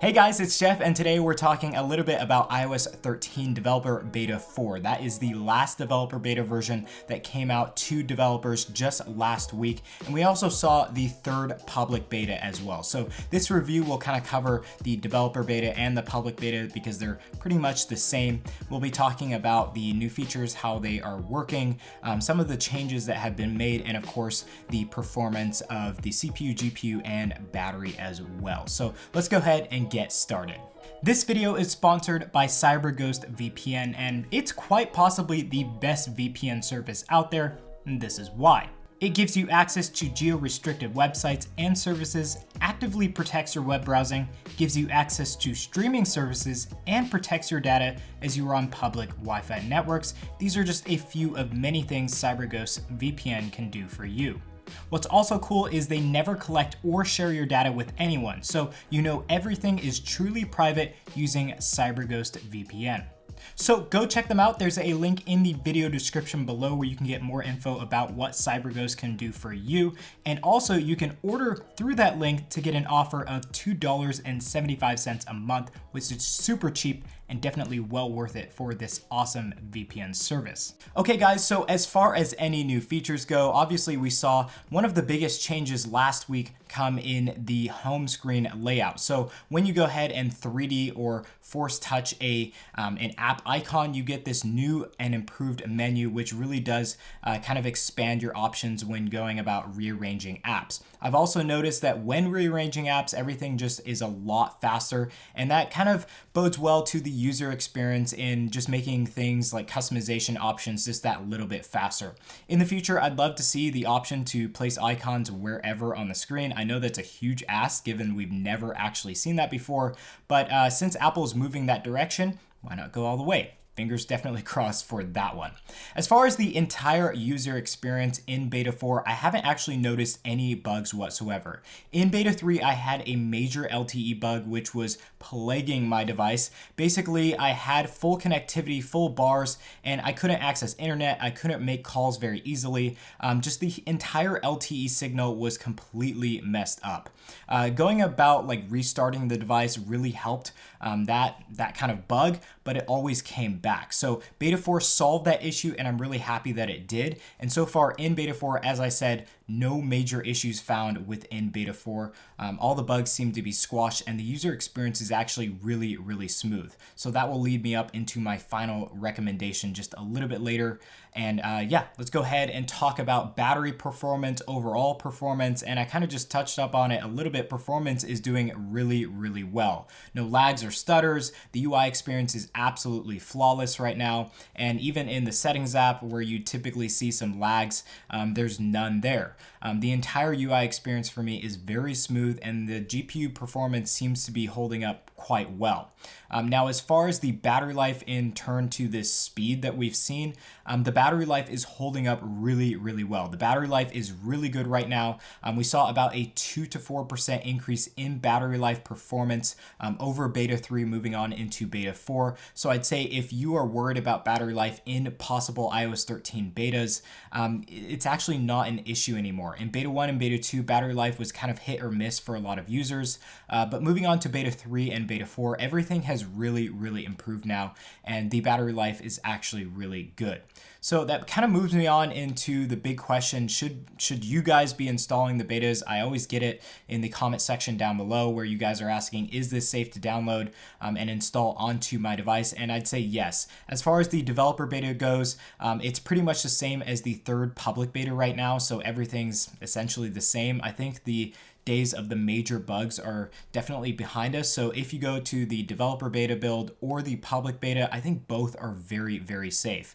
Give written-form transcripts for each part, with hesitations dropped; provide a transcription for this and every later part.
Hey guys, it's Jeff, and today we're talking a little bit about iOS 13 Developer Beta 4. That is the last developer beta version that came out to developers just last week, and we also saw the third public beta as well. So this review will kind of cover the developer beta and the public beta because they're pretty much the same. We'll be talking about the new features, how they are working, some of the changes that have been made, and of course the performance of the CPU, GPU, and battery as well. So let's go ahead and get started. This video is sponsored by CyberGhost VPN, and it's quite possibly the best VPN service out there, and this is why. It gives you access to geo-restricted websites and services, actively protects your web browsing, gives you access to streaming services, and protects your data as you are on public Wi-Fi networks. These are just a few of many things CyberGhost VPN can do for you. What's also cool is they never collect or share your data with anyone, so you know everything is truly private using CyberGhost VPN. So go check them out. There's a link in the video description below where you can get more info about what CyberGhost can do for you. And also you can order through that link to get an offer of $2.75 a month, which is super cheap and definitely well worth it for this awesome VPN service. Okay guys, so as far as any new features go, obviously we saw one of the biggest changes last week come in the home screen layout. So when you go ahead and 3D or force touch an app icon, you get this new and improved menu, which really does kind of expand your options when going about rearranging apps. I've also noticed that when rearranging apps, everything just is a lot faster, and that kind of bodes well to the user experience in just making things like customization options just that little bit faster. In the future, I'd love to see the option to place icons wherever on the screen. I know that's a huge ask given we've never actually seen that before, but since Apple's moving that direction, why not go all the way? Fingers definitely crossed for that one. As far as the entire user experience in Beta 4, I haven't actually noticed any bugs whatsoever. In Beta 3, I had a major LTE bug which was plaguing my device. Basically, I had full connectivity, full bars, and I couldn't access internet. I couldn't make calls very easily. Just the entire LTE signal was completely messed up. Going about like restarting the device really helped that kind of bug, but it always came back. So Beta 4 solved that issue, and I'm really happy that it did. And so far in Beta 4, as I said, no major issues found within Beta 4. All the bugs seem to be squashed, and the user experience is actually really, really smooth. So that will lead me up into my final recommendation just a little bit later. And yeah, let's go ahead and talk about battery performance, overall performance, and I kind of just touched up on it a little bit. Performance is doing really, really well. No lags or stutters. The UI experience is absolutely flawless right now, and even in the settings app where you typically see some lags, there's none there. The entire UI experience for me is very smooth, and the GPU performance seems to be holding up quite well. Now, as far as the battery life in turn to this speed that we've seen, the battery life is holding up really, really well. The battery life is really good right now. We saw about a 2 to 4% increase in battery life performance over Beta 3 moving on into Beta 4. So I'd say if you are worried about battery life in possible iOS 13 betas, it's actually not an issue anymore. In Beta 1 and Beta 2, battery life was kind of hit or miss for a lot of users, but moving on to Beta 3 and Beta 4, everything has really, really improved now, and the battery life is actually really good. So that kind of moves me on into the big question, should you guys be installing the betas? I always get it in the comment section down below where you guys are asking, is this safe to download and install onto my device? And I'd say yes. As far as the developer beta goes, it's pretty much the same as the third public beta right now, so everything's essentially the same. I think the days of the major bugs are definitely behind us. So if you go to the developer beta build or the public beta, I think both are very, very safe.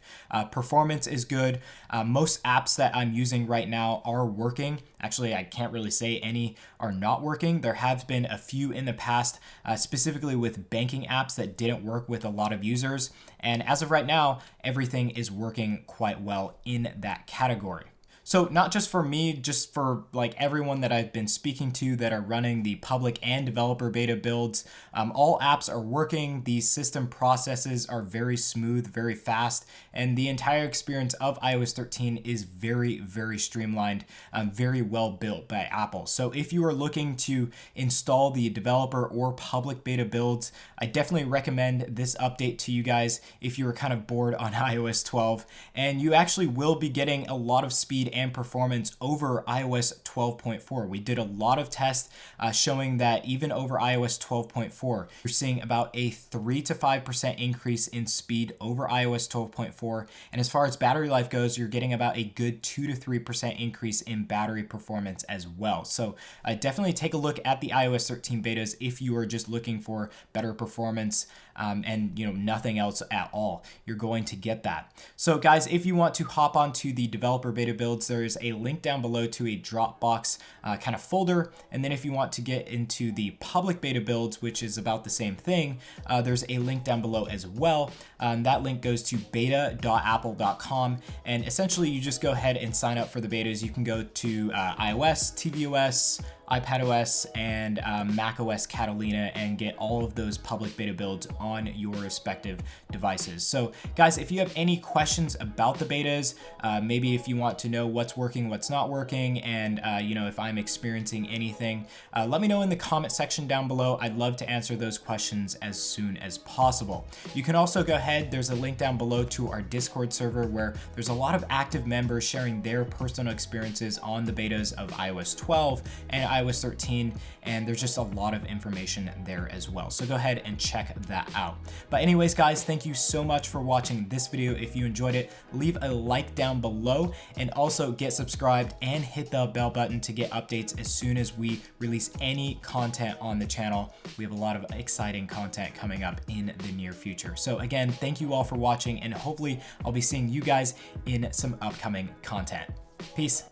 Performance is good. Most apps that I'm using right now are working. Actually, I can't really say any are not working. There have been a few in the past, specifically with banking apps that didn't work with a lot of users. And as of right now, everything is working quite well in that category. So not just for me, just for like everyone that I've been speaking to that are running the public and developer beta builds, all apps are working. These system processes are very smooth, very fast, and the entire experience of iOS 13 is very, very streamlined, very well built by Apple. So if you are looking to install the developer or public beta builds, I definitely recommend this update to you guys if you were kind of bored on iOS 12, and you actually will be getting a lot of speed and performance over iOS 12.4. We did a lot of tests showing that even over iOS 12.4, you're seeing about a 3 to 5% increase in speed over iOS 12.4. And as far as battery life goes, you're getting about a good 2 to 3% increase in battery performance as well. So definitely take a look at the iOS 13 betas if you are just looking for better performance and nothing else at all. You're going to get that. So guys, if you want to hop onto the developer beta builds, there is a link down below to a Dropbox kind of folder. And then if you want to get into the public beta builds, which is about the same thing, there's a link down below as well. That link goes to beta.apple.com, and essentially you just go ahead and sign up for the betas. You can go to iOS, tvOS, iPadOS, and macOS Catalina and get all of those public beta builds on your respective devices. So guys, if you have any questions about the betas, maybe if you want to know what's working, what's not working, and if I'm experiencing anything, let me know in the comment section down below. I'd love to answer those questions as soon as possible. You can also go ahead, there's a link down below to our Discord server where there's a lot of active members sharing their personal experiences on the betas of iOS 12 and iOS 13, and there's just a lot of information there as well. So go ahead and check that out. But anyways, guys, thank you so much for watching this video. If you enjoyed it, leave a like down below, and also get subscribed and hit the bell button to get updates as soon as we release any content on the channel. We have a lot of exciting content coming up in the near future. So again, thank you all for watching, and hopefully I'll be seeing you guys in some upcoming content. Peace.